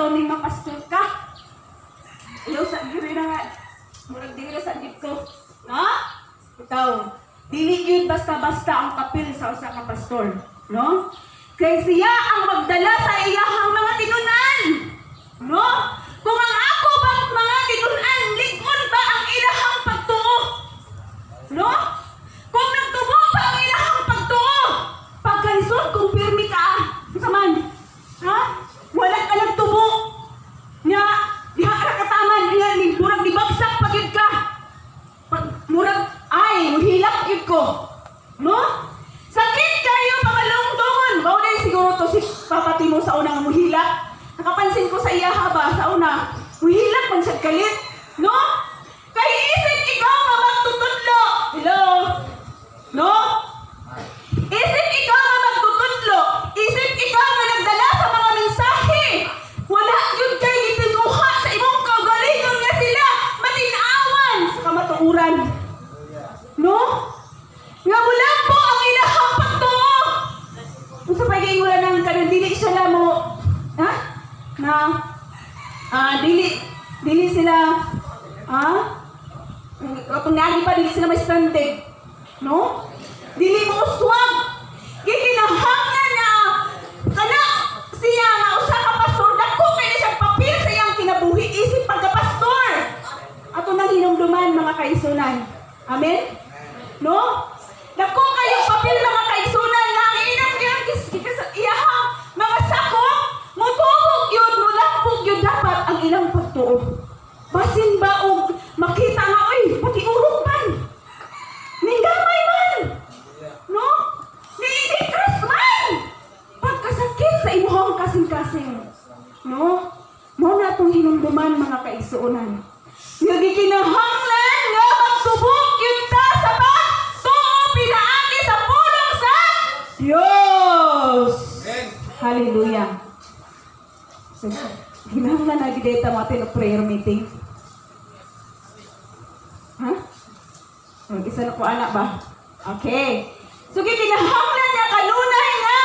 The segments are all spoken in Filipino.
ikaw ning mapastor ka. Ayaw sa giri na nga. Murag dili sa ko. No? Ikaw, dili yun basta-basta ang kapil sa usa ka pastor. No? Kaya siya ang magdala sa iyahang mga tinunan. No? Kung ang ako bang mga tinunan, likon ba ang ilahang pagtuo? No? Kung nagtubo ba ang ilahang pagtuo? Pagkaison, kung pirmi ka, saman, ha? Wala ka nagtubo. Nga, diha ka kataman, murag dibagsak pagid ka. Murag, ay, hilak yun ko. No? Sakit kayo, pamalungtungon. Bawalay siguro to si Papa Timo sa unang muhilak. Nakapansin ko sa iya ba, sa una, muhilak man siya kalit. No? Kaya isip ikaw na magtutudlo. Hello? No? Isip ikaw na magtutudlo. Isip ikaw na nagdala sa mga mensahe. Wala yun kay itinuha sa imong kaugalingon nga sila. Matinawan sa kamatuuran. No? Nga mula po ang ilahang pagtuo. Kung sa pag-iingulan ng kanon, dili siya na mo, ha? Na, dili sila, kung nagi pa, dili sila may stranded. No? Dili mo uswag. Gikinahanglan na, kana siya nga, usa ka pastor, dako kaya siya papil sa iyang kinabuhi, isip pagka-pastor. Ato nang hinumduman, mga kaisunan. Amen? No? Dako kayo papel mga kaigsunan na ang inang iyahang mga sakop, mutubog yun, mulapog yun dapat ang ilang pagtuo. Basin ba o makita nga, oy, pakiurong man. Ninggamay man. No? Niinikras man. Pagkasakit sa imuhang kasing-kasing. No? Mo na itong hinumduman mga kaigsunan. Nga gikinahanglan nga magtubog yun ta sa pinaagi sa pulong sa Diyos. Hallelujah. So, ginahanglan na gideta mo atin o prayer meeting. Ha? Isa na po anak ba? Okay. So, ginahanglan niya kanunay nga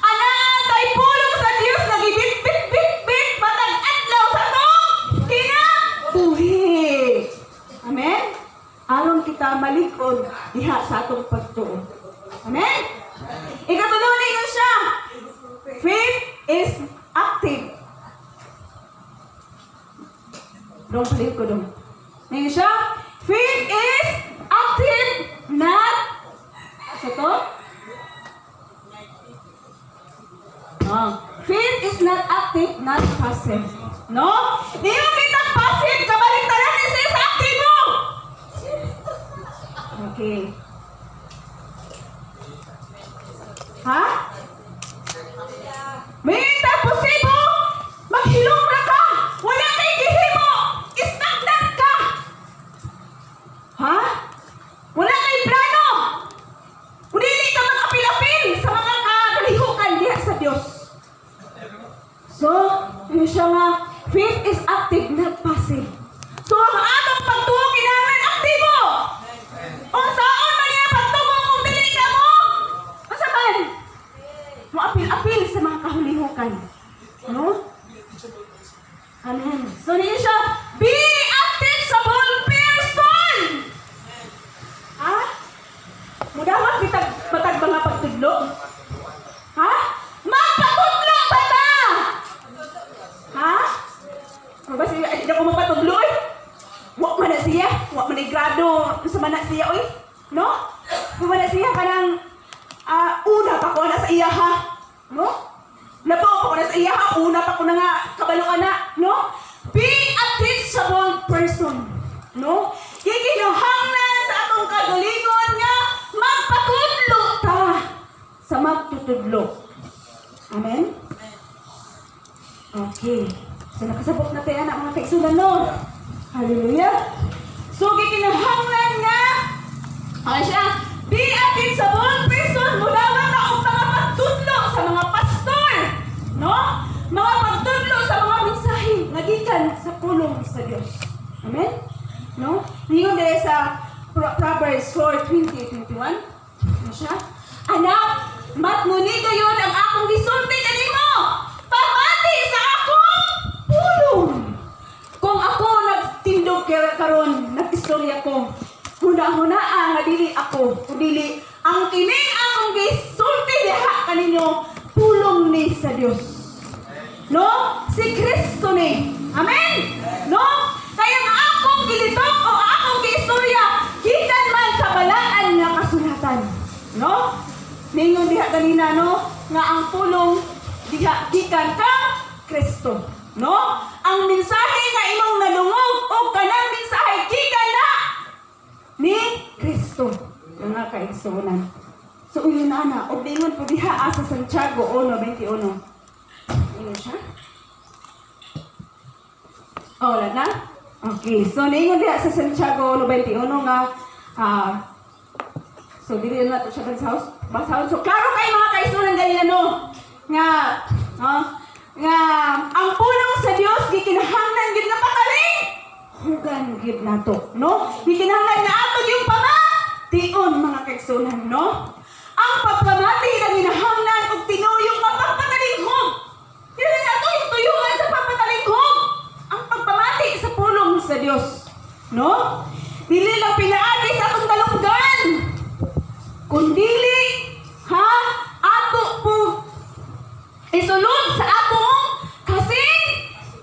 anatay pulong sa Diyos na gibit-bit-bit-bit matag-adlaw sa tong kinabuhi. Amen? Aron kita malikod diha sa atong pagtuo. Amen? Ikatununay ko siya. Faith is active. Dong palit ko dong. Ngayon siya. Faith is active, not sa to? Faith is not active, not passive. No? Di mo kita passive, kabaliktaran is active mo. Okay. Ha? May taposibo, maghilom na ka. Wala kay gihimo. Stagnant ka. Ha? Wala kay plano. Dili ka makapilapil sa mga kalihukan diha sa Dios. So, yun siya nga, faith is active, not passive. So, ang atong pagtuo kinahanglan aktibo. Kung saan man niya pagtubo kung dili ka mo, masaman, mo apil-apil sa mga kahulihukan. No? Amen. So, niya siya, be active sa ball person. Ha? Mudawag matag mga pagtudlo? Ha? Magpatudlo ba ta? Ha? Ba siya, hindi ko mapatudlo eh. Wak man na siya. Wak man na grado sa man na siya oy. No? Wak man na siya kanang una pa ko na sa iya ha. No? Napo ko na sa iya ha. Una pa ko na nga kabalo na. No? Be a teachable person. No? Gikinahanglan sa atong kagalingon nga magpatudlo ta sa magtutudlo. Amen? Okay. So nakasabot na tayo anak mga kaigsunan no? Hallelujah. So gikinahanglan nga siya, be a teachable person. Mulawan na ang mga pagtudlo sa mga pastor. No? Mga pagtudlo sa mga mensahe nagikan sa pulong sa Diyos. Amen? No? Ningon dahil sa Proverbs 4:20-21. Ano siya? Anak, matmuni gayon ang akong gisulti kanimo. Pamati sa akong mi sa Dios. No? Si Kristo ni. Amen? No? Kaya nga akong gilitok o akong giistorya, gikan man sa balaan nga kasulatan. No? Ningon diha ganina, no? Nga ang pulong diha gikan ka Kristo. No? Ang mensahe nga imong nalungog o kanang mensahe gikan na ni Kristo. Mga kaigsunan. So, yun na. O dingon po diha sa Santiago 1:21. Ano siya? Oh, wala na? Okay. So, naingon diha sa Santiago 1:21 nga so, dili na ito siya basahon. So, klaro kayo mga kaigsunan ganyan, no? Nga ang pulong sa Dios gikinahanglan gid nga pakaling hugan gid nato, no? Gikinahanglan nga ato yung tion mga kaigsunan, no? Ang pagpamati na ginahanglan og tinuyong nga pagpatalinghog. Dili na ito yung tuyungan sa pagpatalinghog. Ang pagpamati sa pulong sa Dios, no? Dili lang pinaagi sa atong dalunggan, kundili ato po isulod sa atong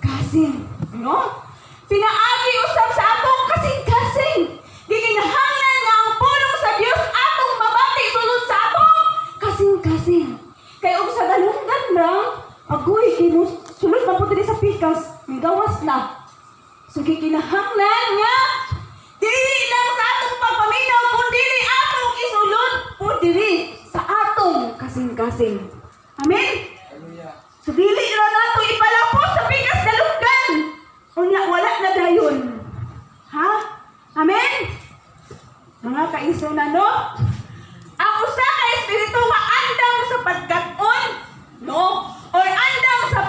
kasing, no? Pinaagi usab sa atong kasing. Gikinahanglan nga ang pulong sa Dios atong mabati sulod sa atong kasing. Kay og sa dalunggan lang, agoy sulod na po diri sa pikas, migawas na. So gikinahanglan nga dili lang sa atong pagpaminaw kundi atong isulod po diri sa atong kasing. Amen. So dili ra nato ipalapos sa pikas dalunggan. Unya wala na dayon. Ha? Amen. Mga kaigsunan, no? Ang usa ka espiritu nga andam sa pagkat-on, no? Or andam sa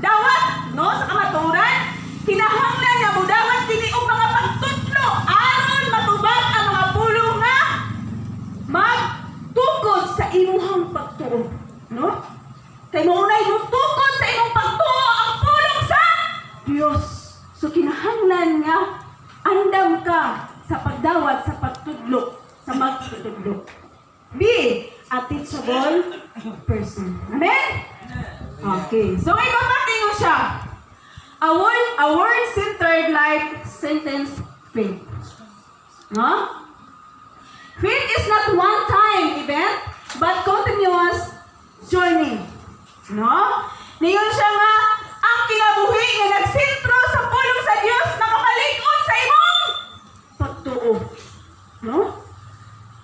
dawat, no? Sa kamaturan, kinahanglan nga mudawat kini og mga pagtudlo aron matubag ang mga pulong nga magtukod sa imuhang pagtuo, no? Kay maunay mutukod sa imong pagtuo ang pulong sa Dios. So kinahanglan nga andam ka sa pagdawat, sa pagtudlo, sa magtutudlo. Be a teachable person. Amen? Okay. So ikaw patingo siya. A word-centered life sentence faith. No? Faith is not one-time event, but continuous journey. No? Niyon siya nga ang kinabuhi nga nagsentro sa pulong sa Dios nakapalik-on sa imong pagtuo. No?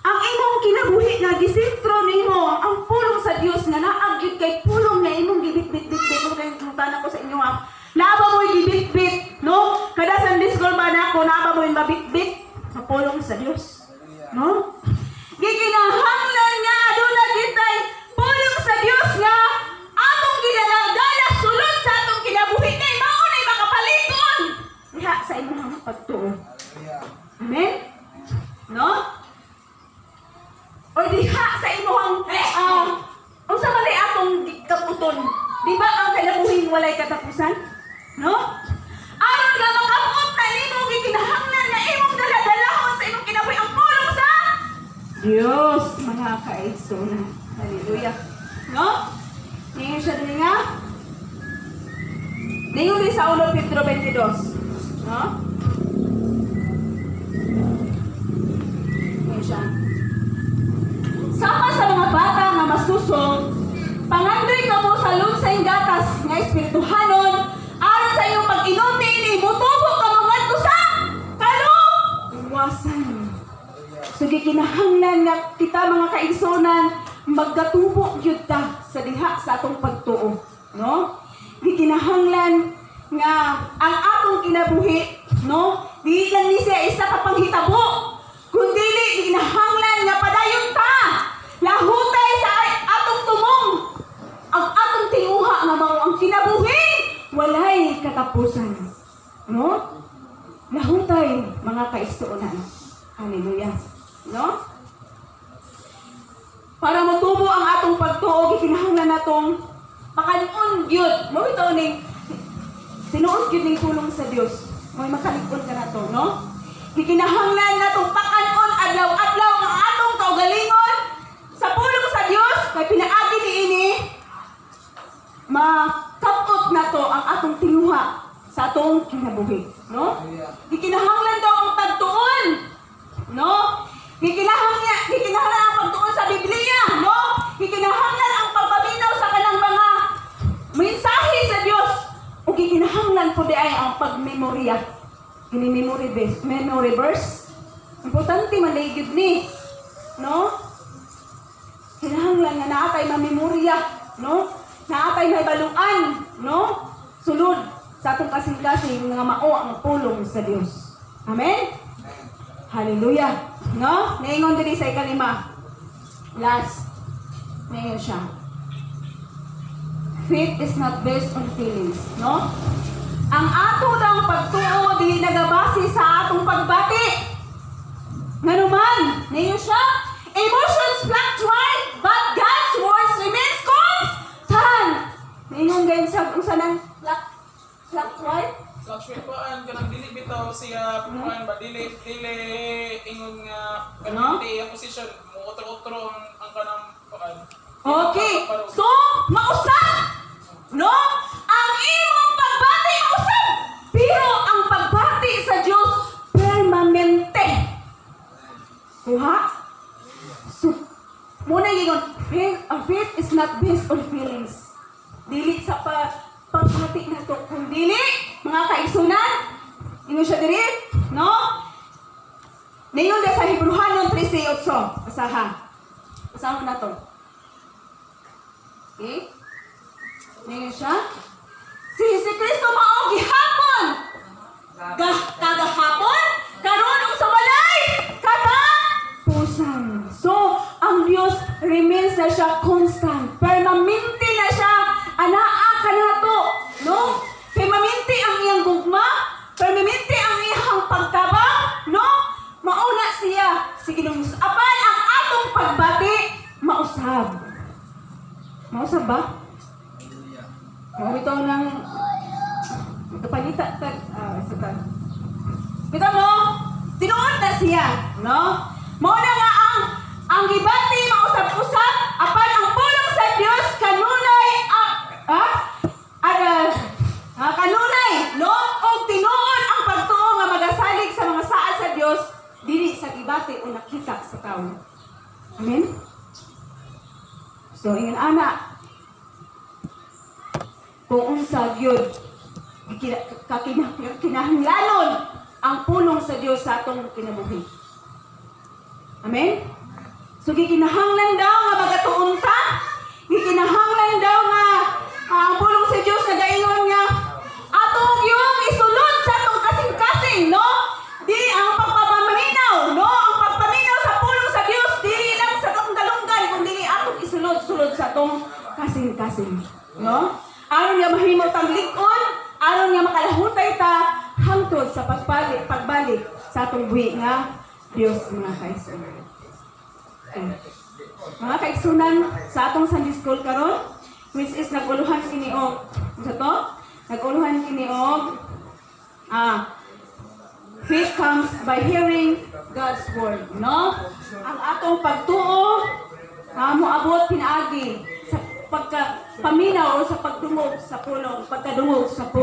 Ang imong kinabuhi nga gisentro nimo ang pulong sa Dios nga naag kay pulong nga imong gibit-bit-bit kung kay tungtan ko sa inyo ha. Naaba mo gibit-bit, no? Kada Sunday school ba nako naaba mo mabit-bit sa pulong sa Dios. No? Gikinahanglan nga aduna kitay pulong sa Dios nga atong ginadala sulod sa atong kinabuhi kay mao nay makapalikon diha sa imong pagtuo. Amen? No? O diha sa imong unsa man ay atong kaputon? Di ba ang kinabuhi walay katapusan? No? Aron nga makapot na nimo gikinahanglan nga imong daladalahon sa imong kinabuhi ang pulong sa Dios, mga kaigsunan. Hallelujah. No? Ngayon siya din nga. Ngayon din sa 1 Pedro 22. No? Ngayon siya. Sama sa mga bata nga masusong, pangandoy ka mo sa lunsay gatas nga espirituhanon, aron sa iyong pag-inunti ni mutubo ka mga sa kaluwasan. So gikinahanglan nga kita mga kaigsunan magkatubo gyud ta sa diha sa atong pagtuo, no? Gikinahanglan nga ang atong kinabuhi, no? Di lang ni siya isa ka panghitabo, kundi gikinahanglan nga padayon ta lahutay sa atong tumong ang atong tinguha nga mao ang kinabuhi walay katapusan, no? Lahutay mga kaigsunan. Hallelujah. No? Para matubo ang atong pagtuo, gikinahanglan natong makalikon gyud. Mo ito ning sinuot gyud ning tulong sa Dios. Mo makalikon ka nato, no? Gikinahanglan natong pakanon adlaw-adlaw ang atong kaugalingon sa pulong sa Dios po di ay ang pagmemorya. Ini memory verse. Importante man ligid ni, no? Kinahanglan nga naatay mamemorya, no? Naatay may baluan, no? Sulod sa atong kasing-kasing nga mao ang pulong sa Dios. Amen? Hallelujah. No? Naingon diri sa ikalima. Last. Naingon siya. Faith is not based on feelings, no? Ang ato daw pagtuo di nagabase sa atong pagbati. Nganuman, naingon siya. Emotions fluctuate, but God's words remains constant. Naingon gayon sa nang fluctuate? Fluctuate po ang kanang dili bitaw siya kuan ba dili ingon nga Ano? kanang ang position mo otro ang kanang kuan. Okay. So, mausap. No? Ang imong pagbati mausap. Pero ang pagbati sa Diyos permanente. Kuha? So, muna yung faith is not based on feelings. Dili sa pagbati na to. Kung dili, mga kaigsunan, ingon siya diri, no? Ngayon sa Hebrehanon 13:8. Basahan. Basahan na to. Okay? Ngayon siya. Si Kristo mao gihapon. Kagahapon, karon ug sa walay katapusan. So, ang Dios remains na siya constant. Permanente na siya anaa kanato, no? Permanente ang iyang gugma, permanente ang iyang pagtabang, no? Mauna siya. Sige nung apan ang atong pagbati mausab. Mausab ba? Kung ito ng kapalita kita mo, tinuod na siya, no? Mauna nga ang gibati mausap-usap apan ang pulong sa Dios kanunay kanunay, no? Og tinuod ang pagtuo nga magasalig sa mga saad sa Dios dili sa gibati o nakita sa tao. Amen? So, ingon ana, kung unsa gyud kinahanglanon ang pulong sa Dios sa atong kinabuhi. Amen? So gikinahanglan daw nga magatuon ta, gikinahanglan daw nga ang pulong sa Dios nga gaingon nga atong yung isulod sa atong kasing-kasing, no? Di ang pagpapaminaw, no? Ang pagpaminaw sa pulong sa Dios dili lang sa atong dalunggan kundi atong isulod-sulod sa atong kasing-kasing, no? Aron nga mahimo tang lig-on, aron nga makalahutay ta hangtod sa pagbalik sa atong buhi nga Dios mga kaigsunan. Okay. Mga kaigsunan sa atong Sunday school karon, which is naguluhan kini og sa to, naguluhan kini og faith comes by hearing God's word, no? Ang atong pagtuo moabot pinaagi sa pagka paminaw o sa pagdungog sa pulong, pagkadungog sa pulong.